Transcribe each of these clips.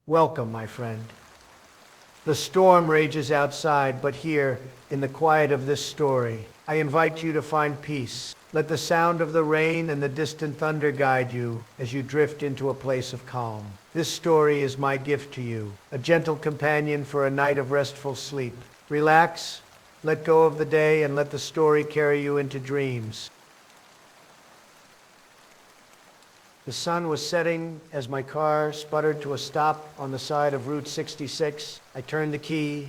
Welcome, my friend. The storm rages outside, but here, in the quiet of this story, I invite you to find peace. Let the sound of the rain and the distant thunder guide you as you drift into a place of calm. This story is my gift to you, a gentle companion for a night of restful sleep. Relax, let go of the day, and let the story carry you into dreams. The sun was setting as my car sputtered to a stop on the side of Route 66. I turned the key,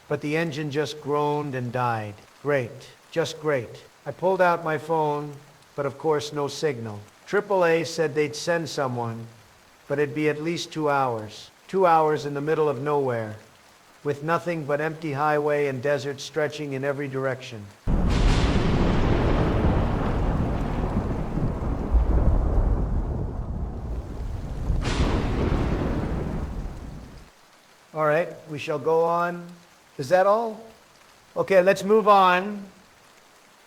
but the engine just groaned and died. Great, just great. I pulled out my phone, but of course no signal. AAA said they'd send someone, but it'd be at least 2 hours. 2 hours in the middle of nowhere, with nothing but empty highway and desert stretching in every direction. All right, we shall go on. Is that all? Okay, let's move on.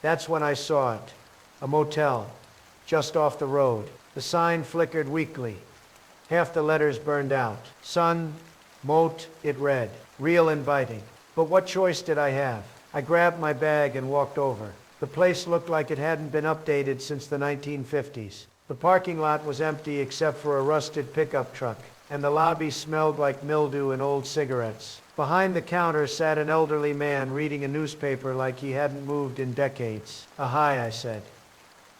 That's when I saw it. A motel, just off the road. The sign flickered weakly. Half the letters burned out. Sun, Moat, it read. Real inviting. But what choice did I have? I grabbed my bag and walked over. The place looked like it hadn't been updated since the 1950s. The parking lot was empty except for a rusted pickup truck, and the lobby smelled like mildew and old cigarettes. Behind the counter sat an elderly man reading a newspaper like he hadn't moved in decades. Hi, I said.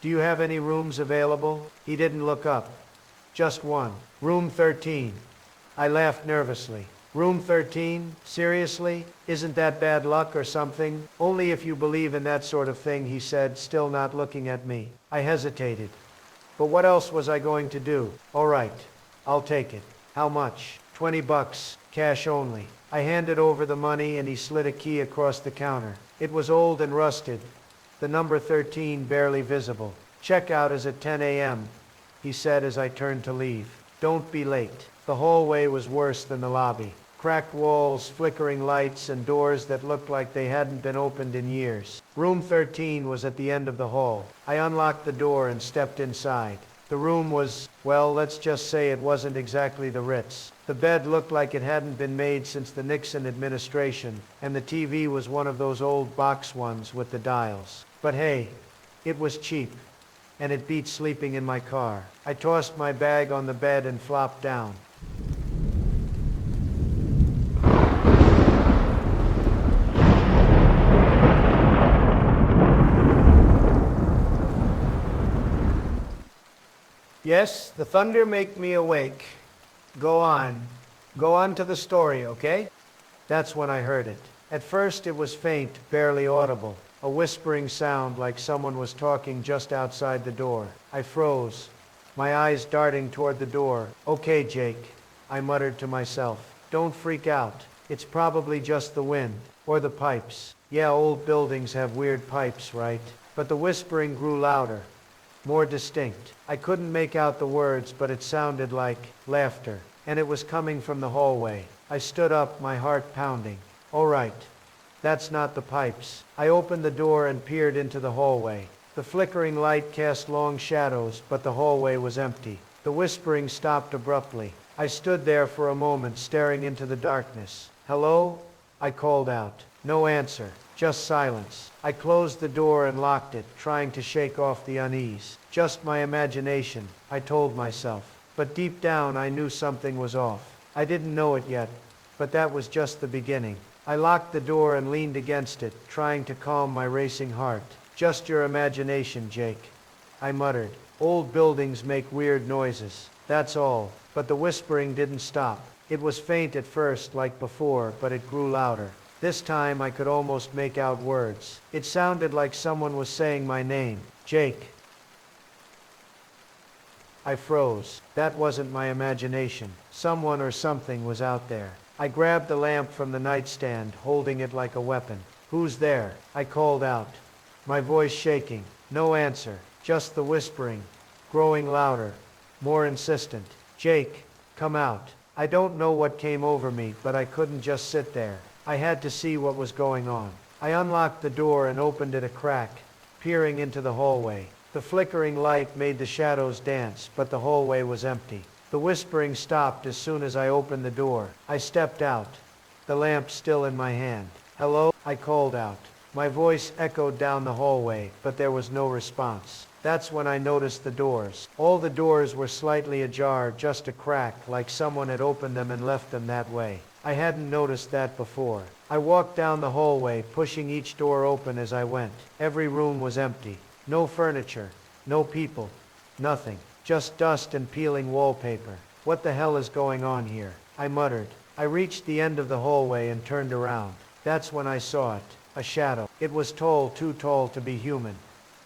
Do you have any rooms available? He didn't look up. Just one. Room 13. I laughed nervously. Room 13? Seriously? Isn't that bad luck or something? Only if you believe in that sort of thing, he said, still not looking at me. I hesitated. But what else was I going to do? All right, I'll take it. How much? $20, cash only. I handed over the money and he slid a key across the counter. It was old and rusted, the number 13 barely visible. Checkout is at 10 a.m., he said as I turned to leave. Don't be late. The hallway was worse than the lobby. Cracked walls, flickering lights, and doors that looked like they hadn't been opened in years. Room 13 was at the end of the hall. I unlocked the door and stepped inside. The room was, well, let's just say it wasn't exactly the Ritz. The bed looked like it hadn't been made since the Nixon administration, and the TV was one of those old box ones with the dials. But hey, it was cheap, and it beat sleeping in my car. I tossed my bag on the bed and flopped down. Yes, the thunder make me awake. Go on. Go on to the story, okay? That's when I heard it. At first it was faint, barely audible. A whispering sound like someone was talking just outside the door. I froze, my eyes darting toward the door. Okay, Jake, I muttered to myself. Don't freak out. It's probably just the wind. Or the pipes. Yeah, old buildings have weird pipes, right? But the whispering grew louder. More distinct. I couldn't make out the words, but it sounded like laughter, and it was coming from the hallway. I stood up, my heart pounding. All right, that's not the pipes. I opened the door and peered into the hallway. The flickering light cast long shadows, but the hallway was empty. The whispering stopped abruptly. I stood there for a moment, staring into the darkness. Hello? I called out. No answer. Just silence. I closed the door and locked it, trying to shake off the unease. Just my imagination, I told myself. But deep down, I knew something was off. I didn't know it yet, but that was just the beginning. I locked the door and leaned against it, trying to calm my racing heart. Just your imagination, Jake, I muttered. Old buildings make weird noises. That's all. But the whispering didn't stop. It was faint at first, like before, but it grew louder. This time I could almost make out words. It sounded like someone was saying my name. Jake. I froze. That wasn't my imagination. Someone or something was out there. I grabbed the lamp from the nightstand, holding it like a weapon. Who's there? I called out, my voice shaking. No answer. Just the whispering, growing louder, more insistent. Jake, come out. I don't know what came over me, but I couldn't just sit there. I had to see what was going on. I unlocked the door and opened it a crack, peering into the hallway. The flickering light made the shadows dance, but the hallway was empty. The whispering stopped as soon as I opened the door. I stepped out, the lamp still in my hand. "Hello?" I called out. My voice echoed down the hallway, but there was no response. That's when I noticed the doors. All the doors were slightly ajar, just a crack, like someone had opened them and left them that way. I hadn't noticed that before. I walked down the hallway, pushing each door open as I went. Every room was empty. No furniture, no people, nothing. Just dust and peeling wallpaper. What the hell is going on here? I muttered. I reached the end of the hallway and turned around. That's when I saw it. A shadow. It was tall, too tall to be human.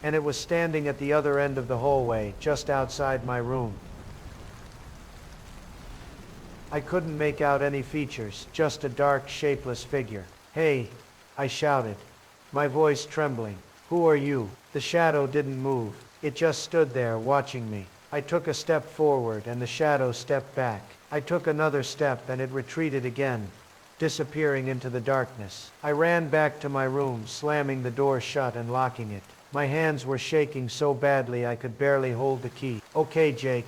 And it was standing at the other end of the hallway, just outside my room. I couldn't make out any features, just a dark, shapeless figure. "Hey!" I shouted, my voice trembling. "Who are you?" The shadow didn't move. It just stood there, watching me. I took a step forward, and the shadow stepped back. I took another step, and it retreated again, disappearing into the darkness. I ran back to my room, slamming the door shut and locking it. My hands were shaking so badly I could barely hold the key. "Okay, Jake,"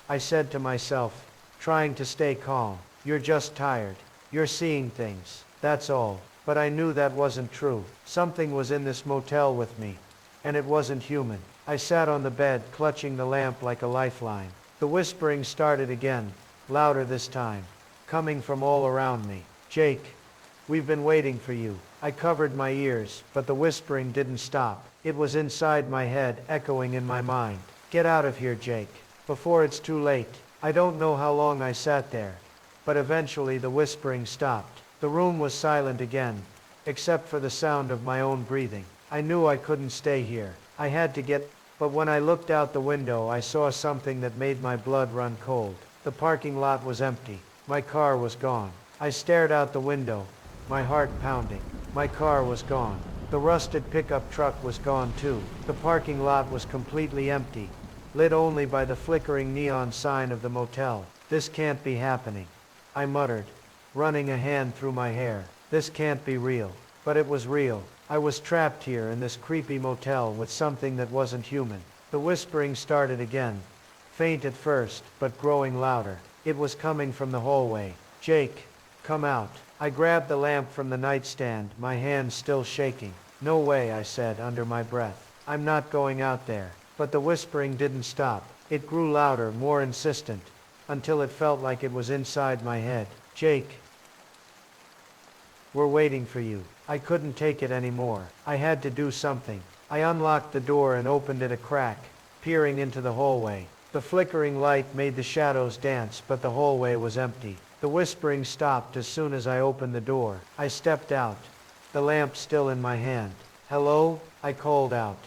I said to myself, trying to stay calm. "You're just tired. You're seeing things. That's all." But I knew that wasn't true. Something was in this motel with me, and it wasn't human. I sat on the bed, clutching the lamp like a lifeline. The whispering started again, louder this time, coming from all around me. "Jake, we've been waiting for you." I covered my ears, but the whispering didn't stop. It was inside my head, echoing in my mind. "Get out of here, Jake, before it's too late." I don't know how long I sat there, but eventually the whispering stopped. The room was silent again, except for the sound of my own breathing. I knew I couldn't stay here. I had to get... But when I looked out the window, I saw something that made my blood run cold. The parking lot was empty. My car was gone. I stared out the window, my heart pounding. My car was gone. The rusted pickup truck was gone too. The parking lot was completely empty, lit only by the flickering neon sign of the motel. "This can't be happening," I muttered, running a hand through my hair. "This can't be real." But it was real. I was trapped here in this creepy motel with something that wasn't human. The whispering started again, faint at first, but growing louder. It was coming from the hallway. "Jake, come out." I grabbed the lamp from the nightstand, my hands still shaking. "No way," I said under my breath. "I'm not going out there." But the whispering didn't stop. It grew louder, more insistent, until it felt like it was inside my head. "Jake, we're waiting for you." I couldn't take it anymore. I had to do something. I unlocked the door and opened it a crack, peering into the hallway. The flickering light made the shadows dance, but the hallway was empty. The whispering stopped as soon as I opened the door. I stepped out, the lamp still in my hand. "Hello?" I called out,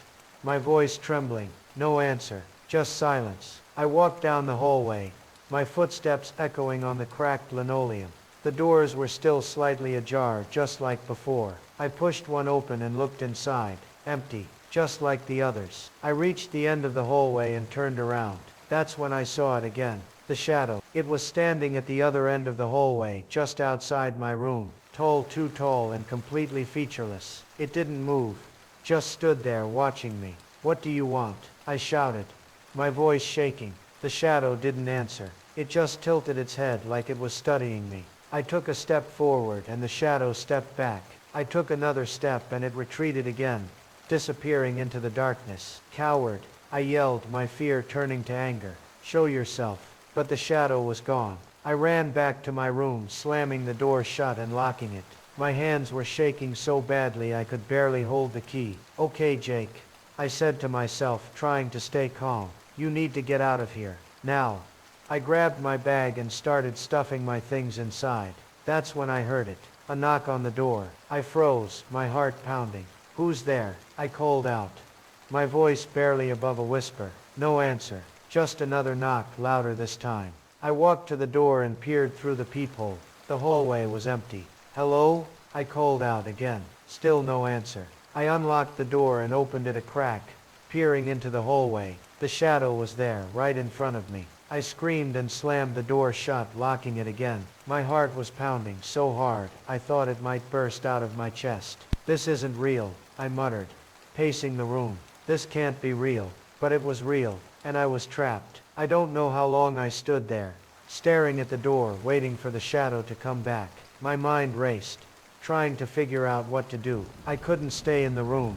my voice trembling. No answer, just silence. I walked down the hallway, my footsteps echoing on the cracked linoleum. The doors were still slightly ajar, just like before. I pushed one open and looked inside. Empty, just like the others. I reached the end of the hallway and turned around. That's when I saw it again. The shadow. It was standing at the other end of the hallway, just outside my room. Tall, too tall, and completely featureless. It didn't move, just stood there watching me. "What do you want?" I shouted, my voice shaking. The shadow didn't answer. It just tilted its head like it was studying me. I took a step forward and the shadow stepped back. I took another step and it retreated again, disappearing into the darkness. "Coward," I yelled, my fear turning to anger. "Show yourself." But the shadow was gone. I ran back to my room, slamming the door shut and locking it. My hands were shaking so badly I could barely hold the key. "Okay, Jake," I said to myself, trying to stay calm. "You need to get out of here. Now." I grabbed my bag and started stuffing my things inside. That's when I heard it. A knock on the door. I froze, my heart pounding. "Who's there?" I called out, my voice barely above a whisper. No answer. Just another knock, louder this time. I walked to the door and peered through the peephole. The hallway was empty. "Hello?" I called out again. Still no answer. I unlocked the door and opened it a crack, peering into the hallway. The shadow was there, right in front of me. I screamed and slammed the door shut, locking it again. My heart was pounding so hard, I thought it might burst out of my chest. "This isn't real," I muttered, pacing the room. "This can't be real." But it was real, and I was trapped. I don't know how long I stood there, staring at the door, waiting for the shadow to come back. My mind raced, trying to figure out what to do. I couldn't stay in the room,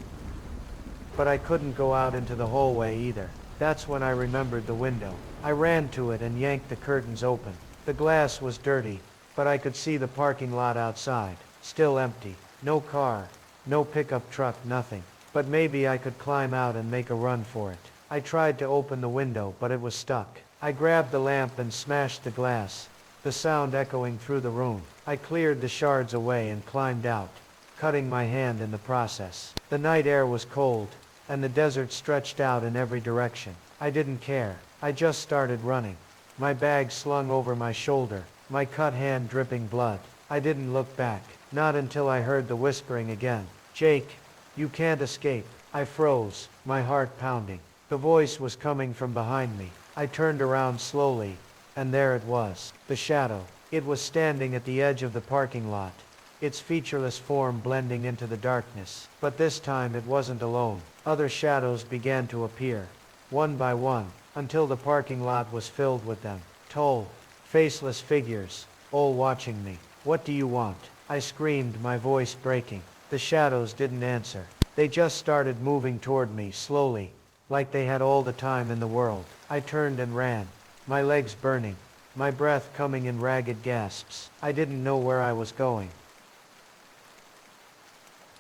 but I couldn't go out into the hallway either. That's when I remembered the window. I ran to it and yanked the curtains open. The glass was dirty, but I could see the parking lot outside, still empty. No car, no pickup truck, nothing. But maybe I could climb out and make a run for it. I tried to open the window, but it was stuck. I grabbed the lamp and smashed the glass, the sound echoing through the room. I cleared the shards away and climbed out, cutting my hand in the process. The night air was cold, and the desert stretched out in every direction. I didn't care. I just started running, my bag slung over my shoulder, my cut hand dripping blood. I didn't look back, not until I heard the whispering again. Jake, you can't escape. I froze, my heart pounding. The voice was coming from behind me. I turned around slowly, and there it was, the shadow. It was standing at the edge of the parking lot, its featureless form blending into the darkness. But this time it wasn't alone. Other shadows began to appear, one by one, until the parking lot was filled with them. Tall, faceless figures, all watching me. What do you want? I screamed, my voice breaking. The shadows didn't answer. They just started moving toward me, slowly, like they had all the time in the world. I turned and ran, my legs burning, my breath coming in ragged gasps. I didn't know where I was going,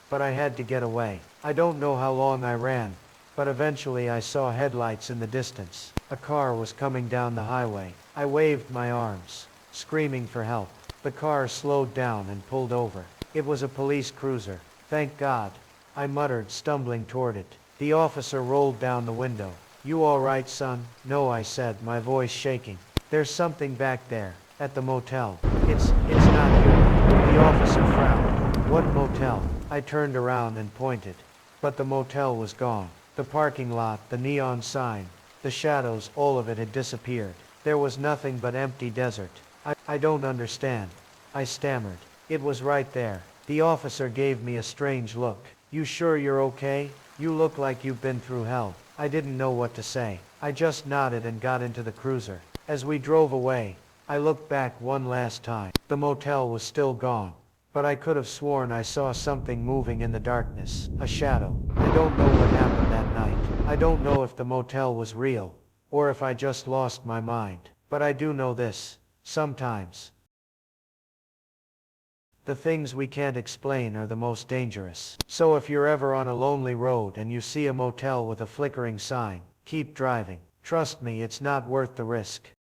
but I had to get away. I don't know how long I ran, but eventually I saw headlights in the distance. A car was coming down the highway. I waved my arms, screaming for help. The car slowed down and pulled over. It was a police cruiser. Thank God, I muttered, stumbling toward it. The officer rolled down the window. You all right, son? No, I said, my voice shaking. There's something back there, at the motel. It's not you. The officer frowned. What motel? I turned around and pointed, but the motel was gone. The parking lot, the neon sign, the shadows, all of it had disappeared. There was nothing but empty desert. I don't understand, I stammered. It was right there. The officer gave me a strange look. You sure you're okay? You look like you've been through hell. I didn't know what to say. I just nodded and got into the cruiser. As we drove away, I looked back one last time. The motel was still gone, but I could have sworn I saw something moving in the darkness. A shadow. I don't know what happened that night. I don't know if the motel was real, or if I just lost my mind. But I do know this. Sometimes the things we can't explain are the most dangerous. So if you're ever on a lonely road and you see a motel with a flickering sign, keep driving. Trust me, it's not worth the risk.